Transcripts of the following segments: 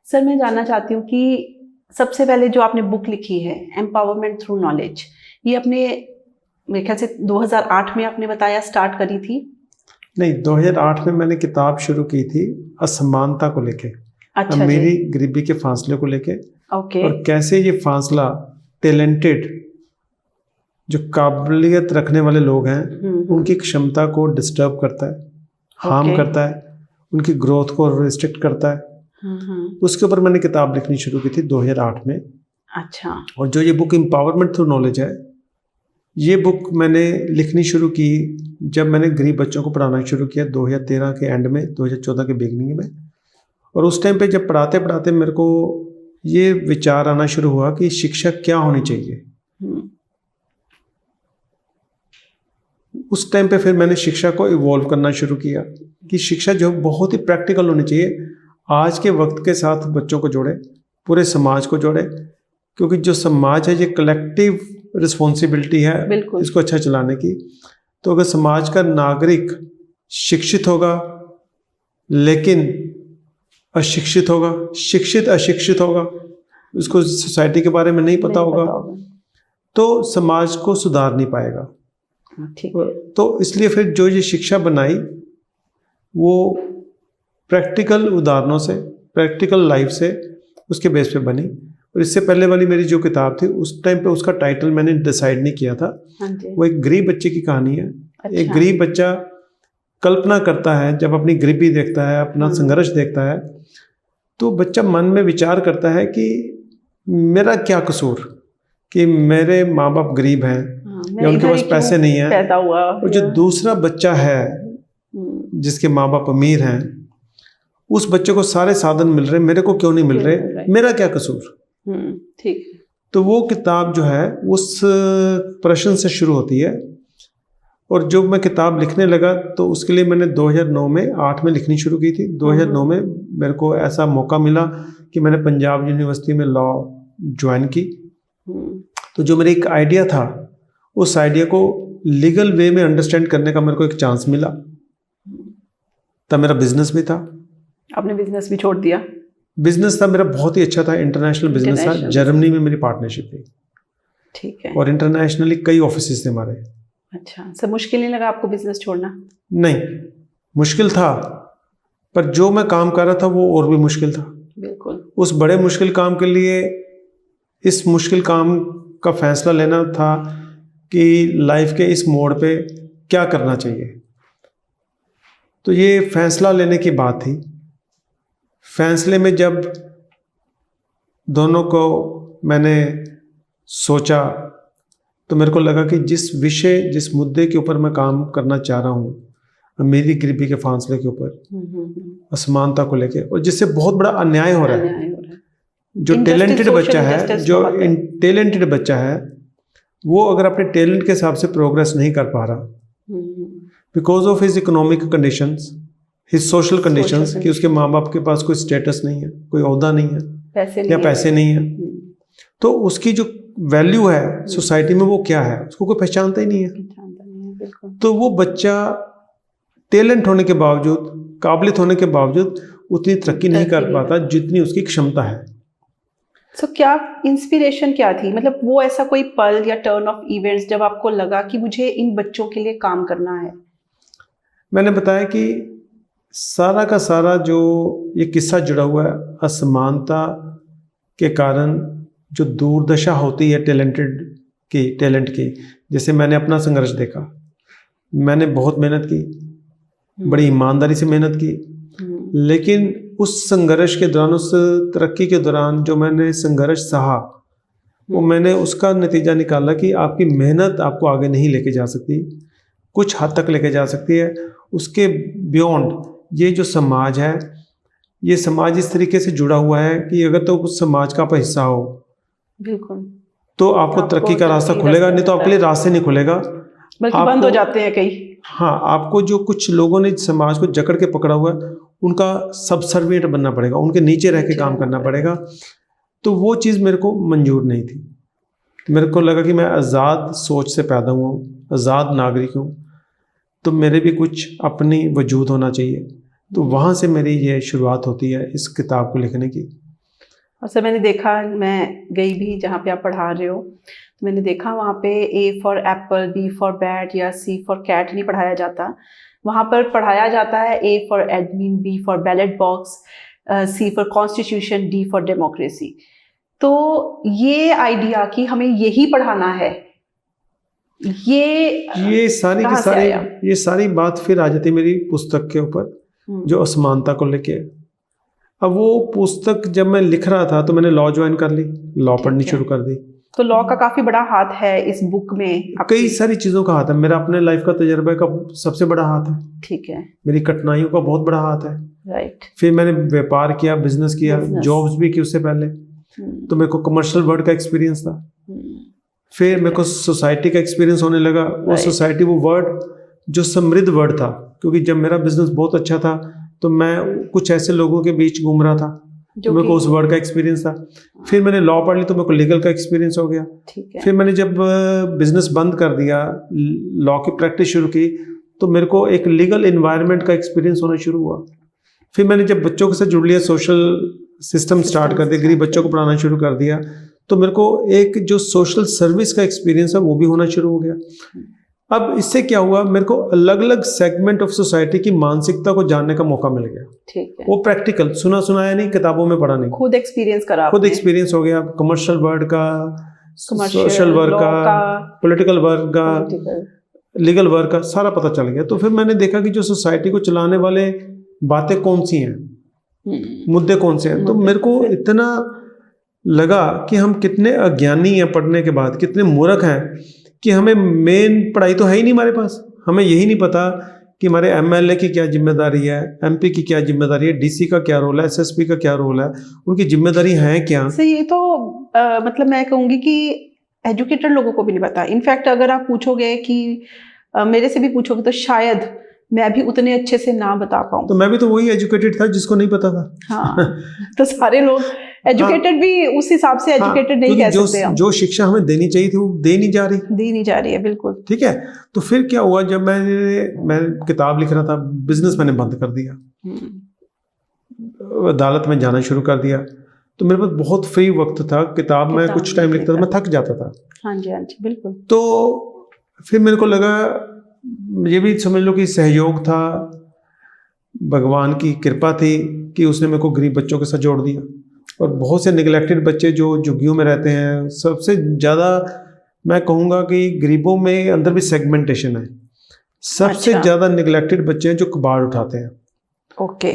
Sir मैं जानना चाहती हूँ कि सबसे पहले जो आपने बुक लिखी है एम्पावरमेंट थ्रू नॉलेज, ये अपने मेरे ख्याल से 2008 में आपने बताया स्टार्ट करी थी? नहीं, 2008 में मैंने किताब शुरू की थी असमानता को लेके, अच्छा मेरी जी। गरीबी के फासले को लेके, ओके। और कैसे ये फासला टैलेंटेड जो काबिलियत रखने वाले लोग हैं उनकी क्षमता को डिस्टर्ब करता है, हार्म ओके। करता है, उनकी ग्रोथ को रिस्ट्रिक्ट करता है। उसके ऊपर मैंने किताब लिखनी शुरू की थी 2008 में। अच्छा। और जो ये बुक एम्पावरमेंट थ्रू नॉलेज है, ये बुक मैंने लिखनी शुरू की जब मैंने गरीब बच्चों को पढ़ाना शुरू किया 2013 के एंड में, 2014 के बिगनिंग में। और उस टाइम पे जब पढ़ाते पढ़ाते मेरे को ये विचार आना शुरू हुआ कि शिक्षा क्या होनी चाहिए। उस टाइम पे फिर मैंने शिक्षा को इवॉल्व करना शुरू किया कि शिक्षा जो बहुत ही प्रैक्टिकल होनी चाहिए, आज के वक्त के साथ बच्चों को जोड़े, पूरे समाज को जोड़े, क्योंकि जो समाज है ये कलेक्टिव रिस्पॉन्सिबिलिटी है इसको अच्छा चलाने की। तो अगर समाज का नागरिक शिक्षित होगा लेकिन अशिक्षित होगा, शिक्षित अशिक्षित होगा, उसको सोसाइटी के बारे में नहीं पता होगा, तो समाज को सुधार नहीं पाएगा। तो इसलिए फिर जो ये शिक्षा बनाई वो प्रैक्टिकल उदाहरणों से, प्रैक्टिकल लाइफ से, उसके बेस पे बनी। और इससे पहले वाली मेरी जो किताब थी उस टाइम पे उसका टाइटल मैंने डिसाइड नहीं किया था। वो एक गरीब बच्चे की कहानी है। अच्छा। एक गरीब बच्चा कल्पना करता है, जब अपनी गरीबी देखता है, अपना संघर्ष देखता है, तो बच्चा मन में विचार करता है कि मेरा क्या कसूर कि मेरे माँ बाप गरीब हैं या उनके पास पैसे नहीं है, पैदा हुआ। और जो दूसरा बच्चा है जिसके माँ बाप अमीर हैं, उस बच्चे को सारे साधन मिल रहे, मेरे को क्यों नहीं मिल रहे, मेरा क्या कसूर। ठीक। तो वो किताब जो है उस प्रश्न से शुरू होती है। और जब मैं किताब लिखने लगा तो उसके लिए मैंने 2009 में 8 में लिखनी शुरू की थी। 2009 में मेरे को ऐसा मौका मिला कि मैंने पंजाब यूनिवर्सिटी में लॉ ज्वाइन की। तो जो मेरा एक आइडिया था, उस आइडिया को लीगल वे में अंडरस्टैंड करने का मेरे को एक चांस मिला। तब मेरा बिजनेस भी था। आपने बिजनेस भी छोड़ दिया? बिजनेस था मेरा बहुत ही अच्छा था, इंटरनेशनल बिजनेस था। जर्मनी में मेरी पार्टनरशिप थी। ठीक है। और इंटरनेशनली कई ऑफिस थे हमारे। अच्छा। सब मुश्किल नहीं लगा आपको बिजनेस छोड़ना? नहीं, मुश्किल था, पर जो मैं काम कर रहा था वो और भी मुश्किल था। बिल्कुल। उस बड़े मुश्किल काम के लिए इस मुश्किल काम का फैसला लेना था कि लाइफ के इस मोड़ पे क्या करना चाहिए। तो ये फैसला लेने की बात थी। फैसले में जब दोनों को मैंने सोचा तो मेरे को लगा कि जिस विषय, जिस मुद्दे के ऊपर मैं काम करना चाह रहा हूँ, मेरी गरीबी के फासले के ऊपर, असमानता को लेके, और जिससे बहुत बड़ा अन्याय हो रहा है। जो टैलेंटेड बच्चा है, जो टैलेंटेड बच्चा है, वो अगर अपने टैलेंट के हिसाब से प्रोग्रेस नहीं कर पा रहा because of his economic conditions, his social conditions, कि उसके माँ बाप के पास कोई स्टेटस नहीं है, कोई ओहदा नहीं है, पैसे नहीं है, तो उसकी जो वैल्यू है सोसाइटी में वो क्या है, उसको कोई पहचानता ही नहीं है। तो वो बच्चा टैलेंट होने के बावजूद, काबिलियत होने के बावजूद उतनी तरक्की नहीं कर पाता जितनी उसकी क्षमता है। तो क्या इंस्पिरेशन क्या थी, मतलब वो ऐसा कोई पल या टर्न ऑफ इवेंट्स जब आपको लगा कि मुझे इन बच्चों के लिए काम करना है? मैंने बताया कि सारा का सारा जो ये किस्सा जुड़ा हुआ है असमानता के कारण जो दुर्दशा होती है टैलेंट की। जैसे मैंने अपना संघर्ष देखा, मैंने बहुत मेहनत की, बड़ी ईमानदारी से मेहनत की, लेकिन उस संघर्ष के दौरान, उस तरक्की के दौरान जो मैंने संघर्ष सहा, वो मैंने उसका नतीजा निकाला कि आपकी मेहनत आपको आगे नहीं लेके जा सकती, कुछ हद तक लेके जा सकती है, उसके बियॉन्ड ये जो समाज है, ये समाज इस तरीके से जुड़ा हुआ है कि अगर तो उस समाज का आप हिस्सा हो, बिल्कुल, तो आपको तरक्की का रास्ता खुलेगा, नहीं तो आपके लिए रास्ते नहीं खुलेगा, बल्कि बंद हो जाते हैं कई। हाँ, आपको जो कुछ लोगों ने समाज को जकड़ के पकड़ा हुआ है, उनका सबसर्विएंट बनना पड़ेगा, उनके नीचे रह के काम करना पड़ेगा। तो वो चीज़ मेरे को मंजूर नहीं थी। मेरे को लगा कि मैं आज़ाद सोच से पैदा हुआ हूँ, आज़ाद नागरिक हूँ, तो मेरे भी कुछ अपनी वजूद होना चाहिए। तो वहाँ से मेरी ये शुरुआत होती है इस किताब को लिखने की। और सर मैंने देखा, मैं गई भी जहाँ पे आप पढ़ा रहे हो, तो मैंने देखा वहाँ पे A for Apple, B for bat या C फॉर कैट नहीं पढ़ाया जाता। वहाँ पर पढ़ाया जाता है A for admin, B for ballot box, C for constitution, D for democracy. तो ये आइडिया कि हमें यही पढ़ाना है, ये सारी की कहाँ से सारी आया? ये सारी बात फिर आ जाती है मेरी पुस्तक के ऊपर, जो असमानता को लेके है। अब वो पुस्तक जब मैं लिख रहा था तो मैंने लॉ ज्वाइन कर ली, लॉ पढ़नी है। शुरू कर दी। तो लॉ का काफी बड़ा हाथ है इस बुक में। कई सारी चीज़ों का हाथ है, मेरा अपने लाइफ का तजुर्बे का सबसे बड़ा हाथ है, ठीक है, मेरी कठिनाइयों का बहुत बड़ा हाथ है। राइट। फिर मैंने व्यापार किया, बिजनेस किया, जॉब्स भी की उससे पहले, तो मेरे को कमर्शियल वर्ल्ड का एक्सपीरियंस था। फिर मेरे को सोसाइटी का एक्सपीरियंस होने लगा। वो सोसाइटी, वो वर्ड जो समृद्ध वर्ड था, क्योंकि जब मेरा बिजनेस बहुत अच्छा था तो मैं कुछ ऐसे लोगों के बीच घूम रहा था, तो मेरे को उस वर्ड का एक्सपीरियंस था। फिर मैंने लॉ पढ़ ली तो मेरे को लीगल का एक्सपीरियंस हो गया। ठीक है। फिर मैंने जब बिजनेस बंद कर दिया, लॉ की प्रैक्टिस शुरू की, तो मेरे को एक लीगल इन्वायरमेंट का एक्सपीरियंस होना शुरू हुआ। फिर मैंने जब बच्चों के साथ जुड़ लिया, सोशल सिस्टम स्टार्ट कर दिया, गरीब बच्चों को पढ़ाना शुरू कर दिया, तो मेरे को एक जो सोशल सर्विस का एक्सपीरियंस है वो भी होना शुरू हो गया। अब इससे क्या हुआ, मेरे को अलग अलग सेगमेंट ऑफ सोसाइटी की मानसिकता को जानने का मौका मिल गया। ठीक है। वो प्रैक्टिकल, सुना सुनाया नहीं, किताबों में पढ़ा नहीं, खुद एक्सपीरियंस करा, खुद एक्सपीरियंस हो गया। कमर्शियल वर्ड का, सोशल वर्क का, पॉलिटिकल वर्क का, लीगल वर्क का, सारा पता चल गया। तो फिर मैंने देखा कि जो सोसाइटी को चलाने वाले बातें कौन सी हैं, मुद्दे कौन से हैं। तो मेरे को इतना लगा कि हम कितने अज्ञानी हैं पढ़ने के बाद, कितने मूर्ख हैं कि हमें मेन पढ़ाई तो है ही नहीं हमारे पास। हमें यही नहीं पता कि हमारे एमएलए की क्या जिम्मेदारी है, एमपी की क्या जिम्मेदारी है, डीसी का क्या रोल है, एसएसपी का क्या रोल है, उनकी जिम्मेदारी है क्या। सही। ये तो मतलब मैं कहूँगी कि एजुकेटेड लोगों को भी नहीं पता। इनफैक्ट अगर आप पूछोगे कि मेरे से भी पूछोगे तो शायद मैं भी उतने अच्छे से ना बता पाऊँ। तो मैं भी तो वही एजुकेटेड था जिसको नहीं पता था। हाँ। तो सारे लोग एजुकेटेड भी उस हिसाब से एजुकेटेड नहीं कह सकते हम। जो शिक्षा हमें देनी चाहिए थी वो दी नहीं जा रही है, बिल्कुल। ठीक है। तो फिर क्या हुआ, जब मैं किताब लिख रहा था, बिजनेस मैंने बंद कर दिया, अदालत में जाना शुरू कर दिया। तो मेरे पास बहुत फ्री वक्त था, किताब में कुछ टाइम लिखता था, मैं थक जाता था। हाँ जी, हाँ जी, बिल्कुल। तो फिर मेरे को लगा, ये भी समझ लो कि सहयोग था, भगवान की कृपा थी कि उसने मेरे को गरीब बच्चों के साथ जोड़ दिया। और बहुत से निगलेक्टेड बच्चे जो झुग्गियों में रहते हैं, सबसे ज़्यादा मैं कहूँगा कि गरीबों में अंदर भी सेगमेंटेशन है। सबसे ज़्यादा निगलेक्टेड बच्चे हैं जो कबाड़ उठाते हैं। ओके।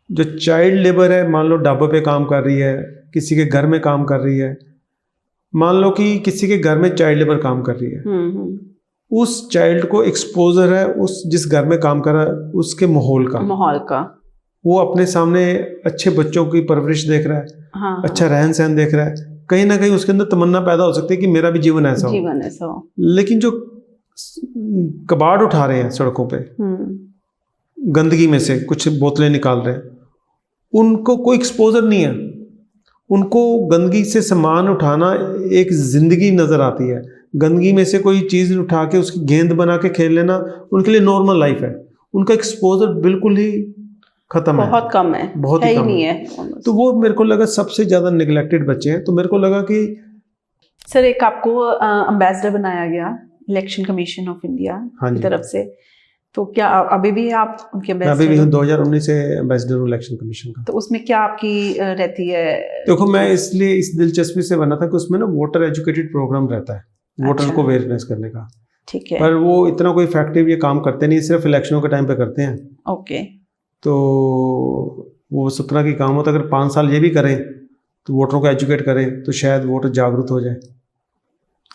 जो चाइल्ड लेबर है, मान लो ढाबे पे काम कर रही है, किसी के घर में काम कर रही है, मान लो कि किसी के घर में चाइल्ड लेबर काम कर रही है, उस चाइल्ड को एक्सपोजर है उस जिस घर में काम कर रहा है उसके माहौल का। वो अपने सामने अच्छे बच्चों की परवरिश देख रहा है, हाँ, अच्छा रहन सहन देख रहा है, कहीं ना कहीं उसके अंदर तमन्ना पैदा हो सकती है कि मेरा भी जीवन ऐसा हो। लेकिन जो कबाड़ उठा रहे हैं सड़कों पे, गंदगी में से कुछ बोतलें निकाल रहे हैं, उनको कोई एक्सपोजर नहीं है। उनको गंदगी से सामान उठाना एक जिंदगी नजर आती है। गंदगी में से कोई चीज उठा के उसकी गेंद बना के खेल लेना उनके लिए नॉर्मल लाइफ है। उनका एक्सपोजर बिल्कुल ही खत्म है, बहुत कम है, बहुत ही कम है। तो वो मेरे को लगा सबसे ज्यादा निगलेक्टेड बच्चे हैं। तो मेरे को लगा कि सर एक आपको एम्बेसडर बनाया गया इलेक्शन कमीशन ऑफ इंडिया की तरफ से, तो क्या अभी भी आप उनके एम्बेसडर? अभी भी हूँ, 2019 से एम्बेसडर हूँ इलेक्शन कमीशन का। तो उसमें क्या आपकी रहती है? देखो, मैं इसलिए इस दिलचस्पी से बना था कि उसमें ना वोटर एजुकेटेड प्रोग्राम रहता है, वोटर को अवेयरनेस करने का। ठीक है। पर वो इतना कोई इफेक्टिव ये काम करते नहीं, सिर्फ इलेक्शनों के टाइम पे करते हैं। ओके। तो वो सपना की काम होता है, अगर 5 साल ये भी करें तो वोटरों को एजुकेट करें तो शायद वोटर जागरूक हो जाए।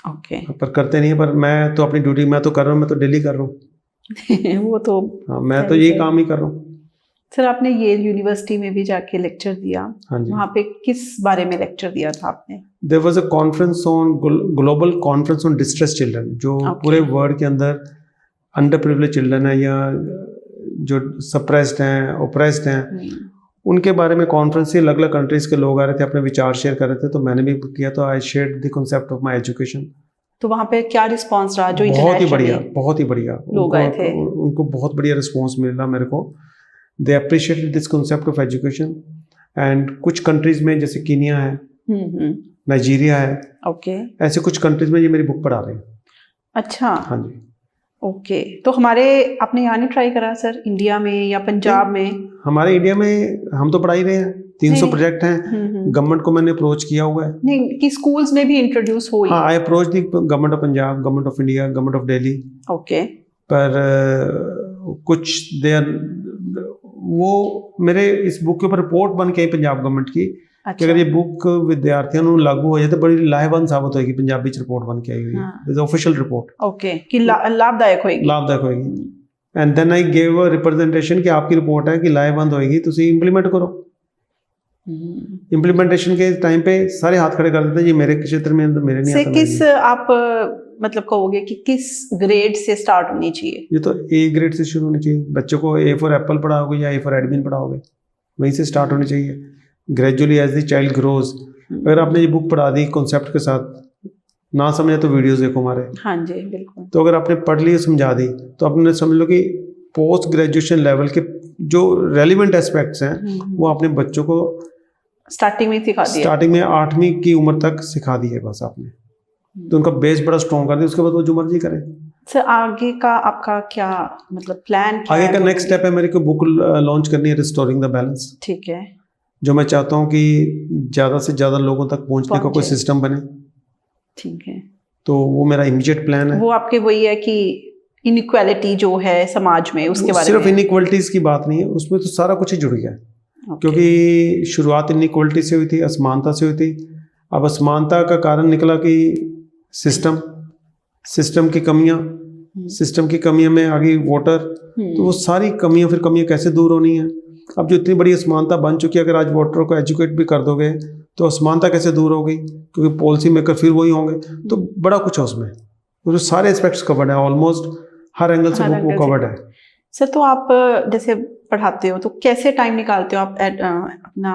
ओके। पर करते नहीं है। पर मैं तो अपनी ड्यूटी मैं तो कर रहा हूँ, मैं तो डेली कर रहा हूँ। वो तो हाँ, मैं तो यही काम ही कर रहा हूँ। सर आपने येल यूनिवर्सिटी में भी जाके लेक्चर दिया। हाँ जी। वहाँ पे किस बारे में लेक्चर दिया था आपने? There was a conference on global conference on distress children, जो पूरे वर्ल्ड के अंदर अंडर प्रिविलेज चिल्ड्रन है या जो सप्रेस्ड हैं, ओप्रेस्ड हैं, उनके बारे में कॉन्फ्रेंस से अलग अलग कंट्रीज के लोग आ रहे थे, अपने विचार शेयर कर रहे थे। तो मैंने भी किया, तो I shared the concept of my education. तो वहाँ पे क्या रिस्पांस रहा? जो बहुत ही बढ़िया लोग आए थे, उनको बहुत बढ़िया रिस्पांस मिला मेरे को। They appreciated this concept of education and कुछ कंट्रीज में जैसे कीनिया है, नाइजीरिया है, ओके। ऐसे कुछ कंट्रीज में ये मेरी बुक पढ़ा रहे हैं। अच्छा, हाँ जी। ओके। तो हमारे आपने यहाँ नहीं ट्राई करा सर, इंडिया में या पंजाब में? हमारे इंडिया में हम तो पढ़ा ही रहे हैं, 300 नहीं। प्रोजेक्ट हैं। गवर्नमेंट को मैंने अप्रोच किया हुआ है। नहीं कि स्कूल्स में भी इंट्रोड्यूस हो? हाँ, I approach the government of Punjab, government of India, government of Delhi. Okay. पर कुछ देर वो मेरे इस बुक के ऊपर रिपोर्ट बन के आई पंजाब गवर्नमेंट की कि अगर ये बुक विद्यार्थियों ਨੂੰ लागू हो जाए तो बड़ी लाहेवंद साबित होगी। पंजाबी च रिपोर्ट बन के आई हुई है, इज ऑफिशियल रिपोर्ट। ओके, कि लाभदायक होगी। लाभदायक होगी। And then I gave a representation कि आपकी रिपोर्ट है कि लाहेवंद होगी, ਤੁਸੀਂ इंप्लीमेंट करो। इम्प्लीमेंटेशन के टाइम पे सारे हाथ खड़े कर देते हैं, ये मेरे क्षेत्र में मेरे नहीं आता। किस आप मतलब कहोगे कि किस ग्रेड से स्टार्ट होनी चाहिए? ये तो ए ग्रेड से शुरू होनी चाहिए। बच्चों को ए फॉर एप्पल पढ़ाओगे या ए फॉर एडमिन पढ़ाओगे, वहीं से स्टार्ट होनी चाहिए। Gradually as the child grows. अगर आपने ये बुक पढ़ा दी कॉन्सेप्ट के साथ, ना समझे तो वीडियोस देखो हमारे। हाँ जी, बिल्कुल। तो अगर आपने पढ़ ली समझा दी तो आपने समझ लो कि पोस्ट ग्रेजुएशन लेवल के जो रेलिवेंट एस्पेक्ट्स हैं वो अपने बच्चों को स्टार्टिंग में सिखा दिया। स्टार्टिंग में 8वीं की उम्र तक सिखा दी है बस आपने, तो उनका बेस बड़ा स्ट्रॉन्ग कर दिया। उसके बाद वो जो मर्जी करें। सर आगे का आपका क्या मतलब प्लान क्या आगे है? का नेक्स्ट स्टेप है मेरे को बुक लॉन्च करनी है, रिस्टोरिंग द बैलेंस। ठीक है। जो मैं चाहता हूँ कि ज़्यादा से ज़्यादा लोगों तक पहुँचने का कोई सिस्टम बने। ठीक है। तो वो मेरा इमीडिएट प्लान है। वो आपके वही है कि इनइक्वालिटी जो है समाज में, उसके बारे में? सिर्फ इनइक्वालिटीज़ की बात नहीं है, उसमें तो सारा कुछ ही जुड़ गया है। क्योंकि शुरुआत इनइक्वालिटी से हुई थी, असमानता से हुई थी। अब असमानता का कारण निकला कि सिस्टम की कमियां, सिस्टम की कमियों में आ गई वोटर। तो वो सारी कमियां कैसे दूर होनी है? अब जो इतनी बड़ी असमानता बन चुकी है, अगर आज वोटरों को एजुकेट भी कर दोगे तो असमानता कैसे दूर होगी? क्योंकि पॉलिसी मेकर फिर वही होंगे। तो बड़ा कुछ है उसमें, तो सारे एस्पेक्ट्स कवर्ड है, ऑलमोस्ट हर एंगल से वो कवर्ड है। सर तो आप जैसे पढ़ाते हो तो कैसे टाइम निकालते हो आप? अपना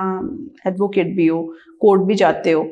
एडवोकेट भी हो, कोर्ट भी जाते हो,